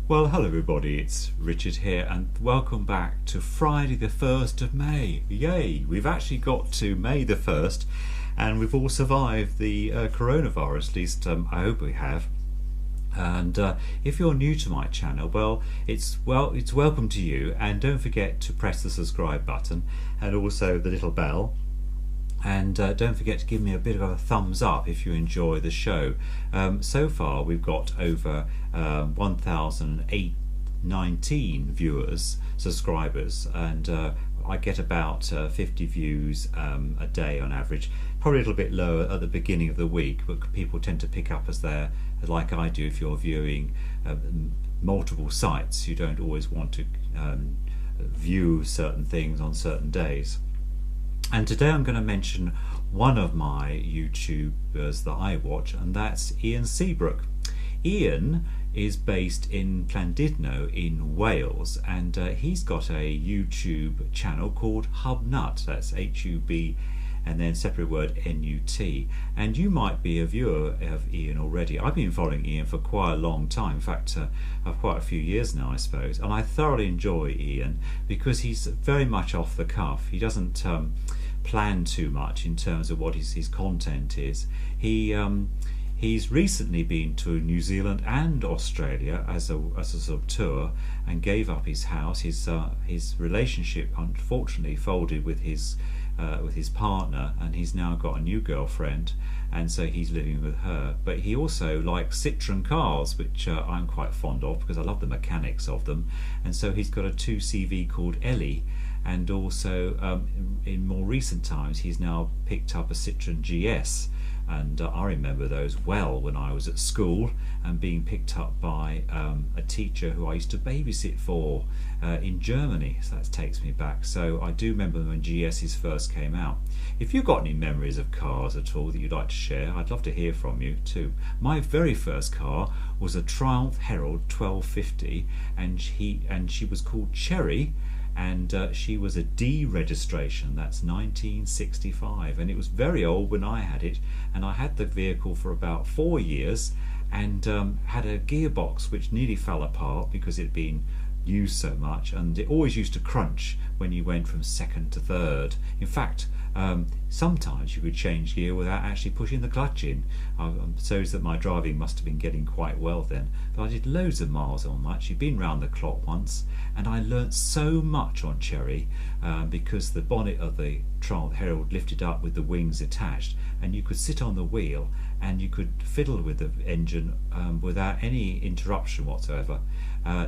Well, hello everybody, it's Richard here and welcome back to Friday the 1st of May. Yay! We've actually got to May the 1st and we've all survived the coronavirus, at least I hope we have. And if you're new to my channel, it's welcome to you, and don't forget to press the subscribe button and also the little bell. And don't forget to give me a bit of a thumbs up if you enjoy the show. So far we've got over 1,819 subscribers, and I get about 50 views a day on average. Probably a little bit lower at the beginning of the week, but people tend to pick up as they're, like I do, if you're viewing multiple sites. You don't always want to view certain things on certain days. And today I'm going to mention one of my YouTubers that I watch, and that's Ian Seabrook. Ian is based in Llandudno in Wales, and he's got a YouTube channel called Hubnut. That's H-U-B and then separate word N-U-T. And you might be a viewer of Ian already. I've been following Ian for quite a long time. In fact, quite a few years now, I suppose. And I thoroughly enjoy Ian because he's very much off the cuff. He doesn't plan too much in terms of what his content is. He's recently been to New Zealand and Australia as a sort of tour, and gave up his house. His relationship unfortunately folded with his partner, and he's now got a new girlfriend, and so he's living with her. But he also likes Citroen cars, which I'm quite fond of because I love the mechanics of them, and so he's got a 2CV called Ellie. And also in more recent times he's now picked up a Citroen GS, and I remember those well when I was at school and being picked up by a teacher who I used to babysit for in Germany. So that takes me back. So I do remember when GSs first came out. If you've got any memories of cars at all that you'd like to share, I'd love to hear from you too. My very first car was a Triumph Herald 1250, and she was called Cherry. And she was a D registration. That's 1965, and it was very old when I had it, and I had the vehicle for about 4 years, and had a gearbox which nearly fell apart because it had been used so much, and it always used to crunch when you went from second to third. In fact, sometimes you could change gear without actually pushing the clutch in. So that my driving must have been getting quite well then. But I did loads of miles on that. She'd been round the clock once, and I learnt so much on Cherry because the bonnet of the Triumph Herald lifted up with the wings attached, and you could sit on the wheel and you could fiddle with the engine without any interruption whatsoever.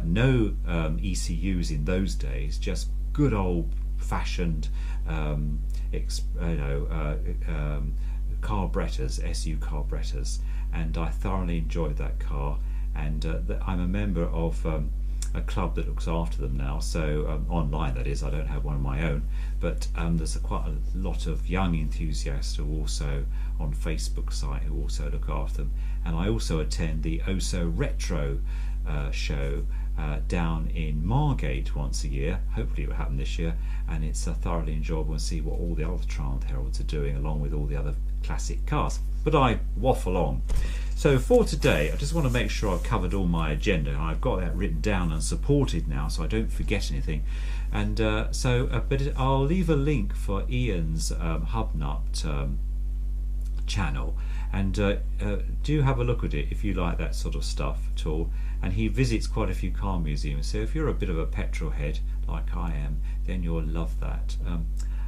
No ECUs in those days, just good old fashioned carburetors, SU carburetors, and I thoroughly enjoyed that car. And I'm a member of a club that looks after them now, so online that is. I don't have one of my own, but there's quite a lot of young enthusiasts who also on Facebook site who also look after them. And I also attend the OSO Retro show down in Margate once a year. Hopefully it will happen this year, and it's thoroughly enjoyable to see what all the other Triumph Heralds are doing along with all the other classic cars. But I waffle on. So for today I just want to make sure I've covered all my agenda, and I've got that written down and supported now so I don't forget anything. And but I'll leave a link for Ian's Hubnut channel, and do have a look at it if you like that sort of stuff at all. And he visits quite a few car museums, so if you're a bit of a petrol head like I am, then you'll love that.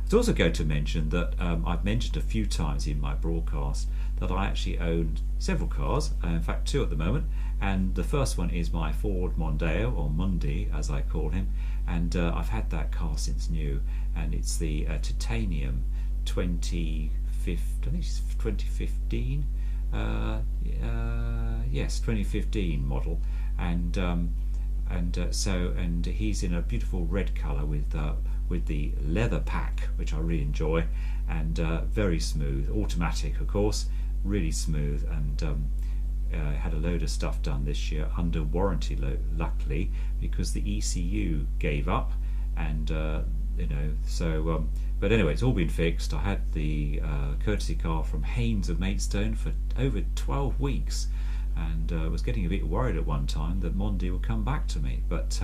It's also going to mention that I've mentioned a few times in my broadcast that I actually own several cars, in fact 2 at the moment, and the first one is my Ford Mondeo, or Mundi as I call him, and I've had that car since new, and it's the titanium 2015 yes, 2015 model, and he's in a beautiful red colour with the leather pack, which I really enjoy, and very smooth, automatic of course, really smooth, and had a load of stuff done this year under warranty, luckily, because the ECU gave up, and but anyway, it's all been fixed. I had the courtesy car from Haynes of Maidstone for over 12 weeks, and was getting a bit worried at one time that Mondi would come back to me, but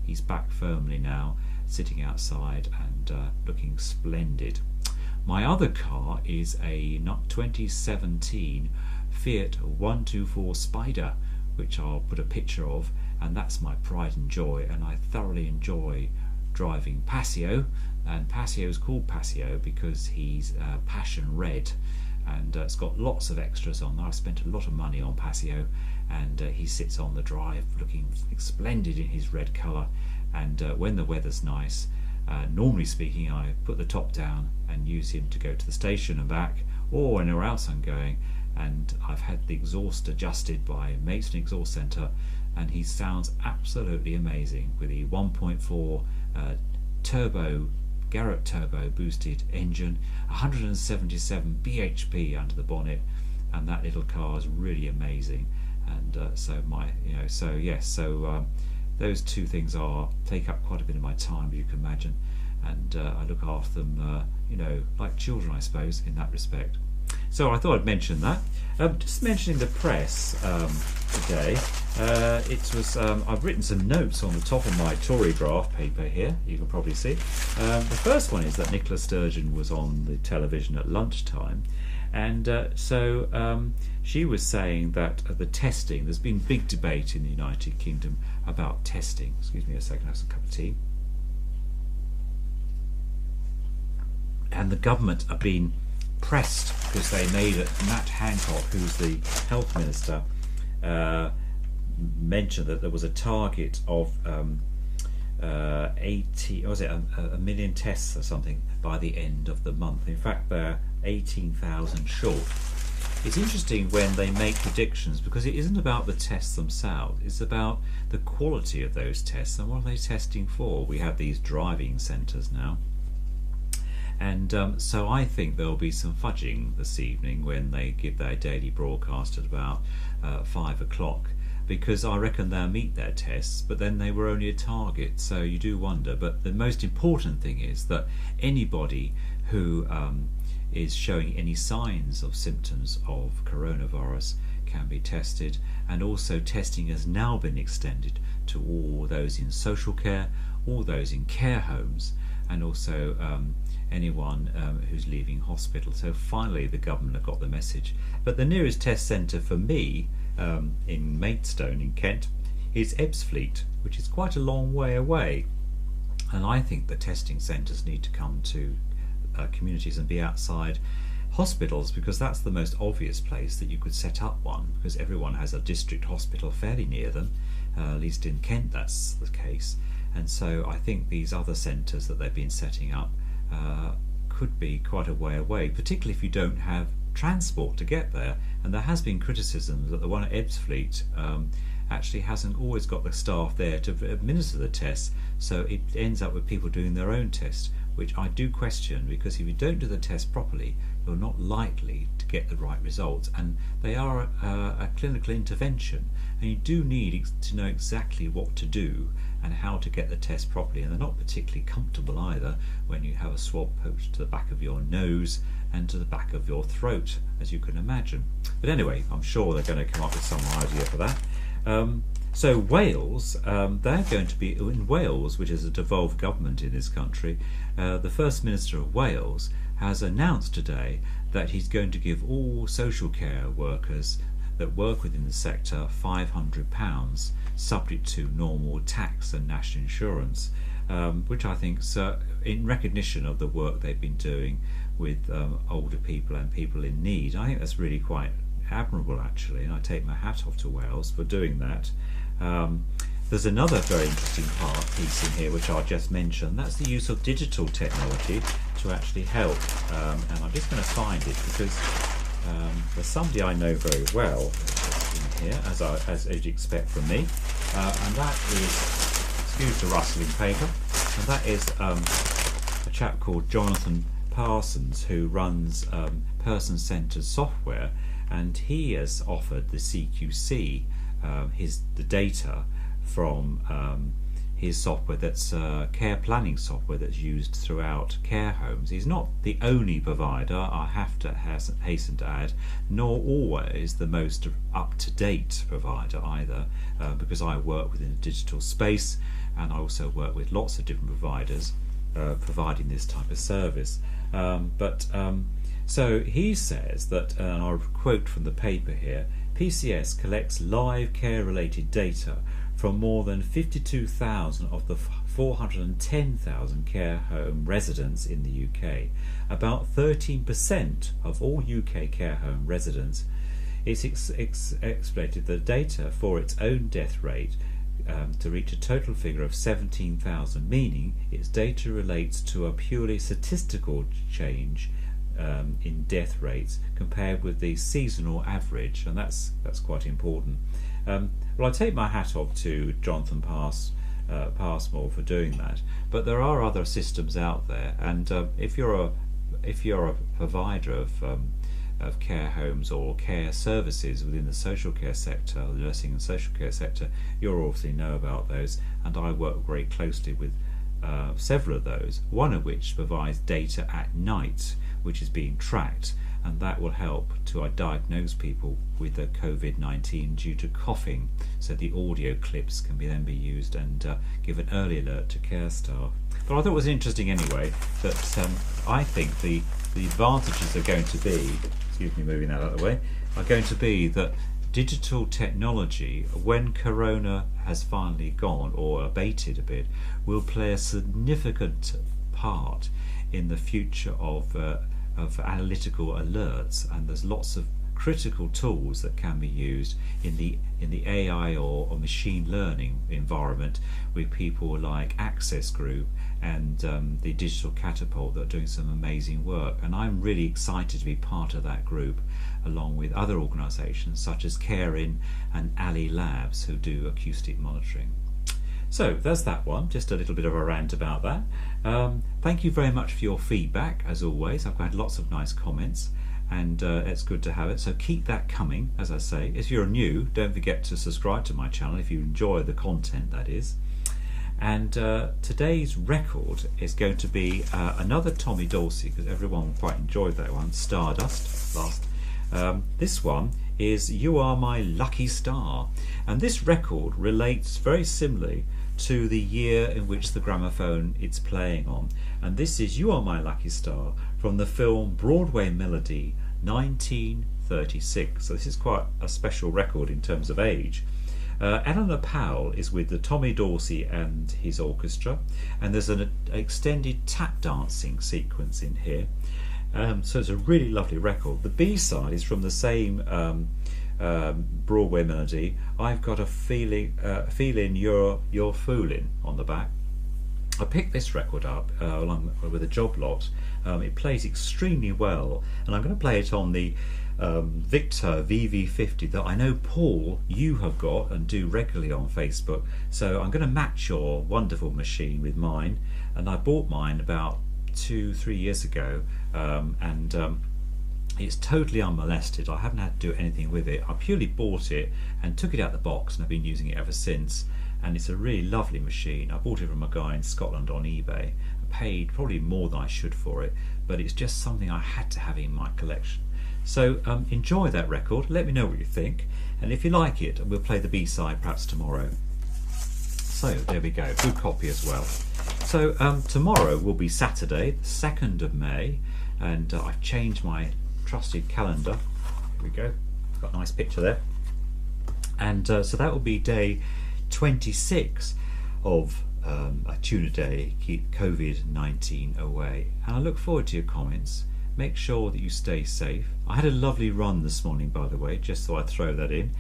he's back firmly now, sitting outside and looking splendid. My other car is a 2017 Fiat 124 Spider, which I'll put a picture of, and that's my pride and joy, and I thoroughly enjoy driving Passio. And Passio is called Passio because he's passion red, and it's got lots of extras on there. I spent a lot of money on Passio, and he sits on the drive looking splendid in his red colour. And when the weather's nice, normally speaking, I put the top down and use him to go to the station and back, or anywhere else I'm going. And I've had the exhaust adjusted by Maidstone Exhaust Centre, and he sounds absolutely amazing with the 1.4 turbo Garrett turbo boosted engine, 177 bhp under the bonnet, and that little car is really amazing. And those two things take up quite a bit of my time, as you can imagine, and I look after them like children, I suppose, in that respect. So I thought I'd mention that. Just mentioning the press today, I've written some notes on the top of my Tory draft paper here, you can probably see. The first one is that Nicola Sturgeon was on the television at lunchtime, and she was saying that the testing, there's been big debate in the United Kingdom about testing. Excuse me a second, I have some cup of tea. And the government have been pressed because they made it. Matt Hancock, who's the health minister, mentioned that there was a target of 80, or was it a million tests or something by the end of the month. In fact, they're 18,000 short. It's interesting when they make predictions, because it isn't about the tests themselves, it's about the quality of those tests and what are they testing for. We have these driving centres now. And so I think there'll be some fudging this evening when they give their daily broadcast at about 5 o'clock, because I reckon they'll meet their tests, but then they were only a target, so you do wonder. But the most important thing is that anybody who is showing any signs of symptoms of coronavirus can be tested, and also testing has now been extended to all those in social care, all those in care homes, and also anyone who's leaving hospital. So finally the government have got the message. But the nearest test centre for me in Maidstone in Kent is Ebbsfleet, which is quite a long way away, and I think the testing centres need to come to communities and be outside hospitals, because that's the most obvious place that you could set up one, because everyone has a district hospital fairly near them. At least in Kent that's the case. And so I think these other centres that they've been setting up could be quite a way away, particularly if you don't have transport to get there. And there has been criticism that the one at Ebbsfleet actually hasn't always got the staff there to administer the tests, so it ends up with people doing their own test, which I do question, because if you don't do the test properly, you're not likely to get the right results. And they are a clinical intervention, and you do need to know exactly what to do and how to get the test properly. And they're not particularly comfortable either when you have a swab poked to the back of your nose and to the back of your throat, as you can imagine. But anyway, I'm sure they're going to come up with some idea for that. So Wales, they're going to be in Wales, which is a devolved government in this country. The First Minister of Wales has announced today that he's going to give all social care workers that work within the sector £500, subject to normal tax and national insurance, which I think is in recognition of the work they've been doing with older people and people in need. I think that's really quite admirable, actually, and I take my hat off to Wales for doing that. There's another very interesting piece in here which I'll just mention. That's the use of digital technology to actually help, and I'm just going to find it because there's somebody I know very well in here, as you'd expect from me, and that is, excuse the rustling paper, and that is a chap called Jonathan Parsons, who runs person-centered software, and he has offered the CQC the data from his software that's care planning software that's used throughout care homes. He's not the only provider, I have to hasten to add, nor always the most up-to-date provider either, because I work within a digital space and I also work with lots of different providers providing this type of service. So he says that, and I'll quote from the paper here, PCS collects live care-related data from more than 52,000 of the 410,000 care home residents in the UK. About 13% of all UK care home residents. It's expected the data for its own death rate to reach a total figure of 17,000, meaning its data relates to a purely statistical change in death rates compared with the seasonal average, and that's quite important. Well, I take my hat off to Jonathan Passmore for doing that, but there are other systems out there, and if you're a provider of care homes or care services within the social care sector, the nursing and social care sector, you'll obviously know about those, and I work very closely with several of those, one of which provides data at night which is being tracked, and that will help to diagnose people with the COVID-19 due to coughing, so the audio clips can then be used and give an early alert to care staff. But I thought it was interesting anyway that I think the advantages are going to be, excuse me moving that out of the way, are going to be that digital technology, when Corona has finally gone or abated a bit, will play a significant part in the future of analytical alerts, and there's lots of critical tools that can be used in the AI or machine learning environment with people like Access Group and the Digital Catapult that are doing some amazing work, and I'm really excited to be part of that group along with other organisations such as Carein and Ali Labs who do acoustic monitoring. So there's that one, just a little bit of a rant about that. Thank you very much for your feedback, as always. I've had lots of nice comments, and it's good to have it, so keep that coming. As I say, if you're new, don't forget to subscribe to my channel if you enjoy the content, that is. And today's record is going to be another Tommy Dorsey, because everyone quite enjoyed that one, Stardust, last. This one is You Are My Lucky Star, and this record relates very similarly to the year in which the gramophone it's playing on, and this is You Are My Lucky Star from the film Broadway Melody 1936. So this is quite a special record in terms of age. Eleanor Powell is with the Tommy Dorsey and his orchestra, and there's an extended tap dancing sequence in here. So it's a really lovely record. The B-side is from the same Broadway Melody, I've Got a Feeling You're Fooling, on the back. I picked this record up along with a job lot. It plays extremely well, and I'm going to play it on the Victor VV50 that I know, Paul, you have got and do regularly on Facebook. So I'm going to match your wonderful machine with mine, and I bought mine about 2-3 years ago, and it's totally unmolested. I haven't had to do anything with it. I purely bought it and took it out of the box, and I've been using it ever since, and it's a really lovely machine. I bought it from a guy in Scotland on eBay. I paid probably more than I should for it, but it's just something I had to have in my collection. So enjoy that record, let me know what you think, and if you like it, we'll play the B-side perhaps tomorrow. So there we go, good copy as well. So tomorrow will be Saturday, the 2nd of May, and I've changed my trusted calendar. Here we go, got a nice picture there. And so that will be day 26 of a tune a day, keep COVID-19 away. And I look forward to your comments. Make sure that you stay safe. I had a lovely run this morning, by the way, just so I throw that in.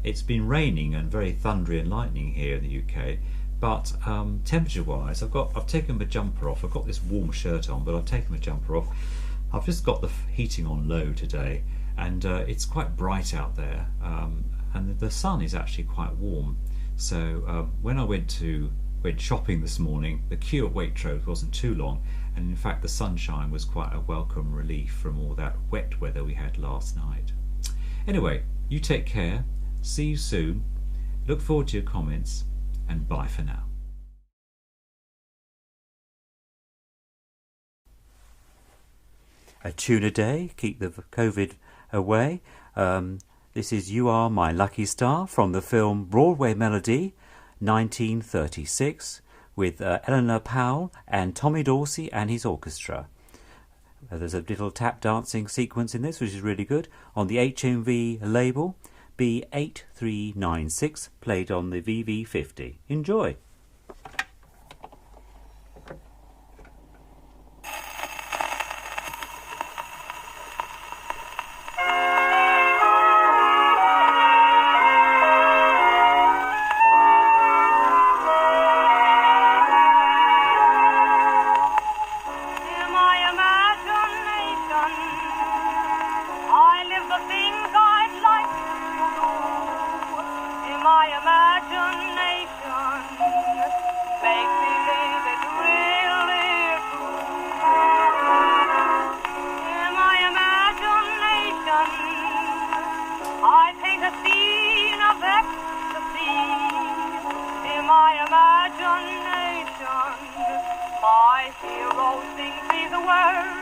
It's been raining and very thundery and lightning here in the UK, but temperature wise I've taken my jumper off. I've got this warm shirt on, but I've taken my jumper off. I've just got the heating on low today, and it's quite bright out there, and the sun is actually quite warm. So when I went shopping this morning, the queue at Waitrose wasn't too long, and in fact the sunshine was quite a welcome relief from all that wet weather we had last night. Anyway, you take care, see you soon, look forward to your comments, and bye for now. A tune a day, keep the COVID away. This is You Are My Lucky Star from the film Broadway Melody, 1936, with Eleanor Powell and Tommy Dorsey and his orchestra. There's a little tap dancing sequence in this, which is really good. On the HMV label, B8396, played on the VV50. Enjoy! My hero sings me the words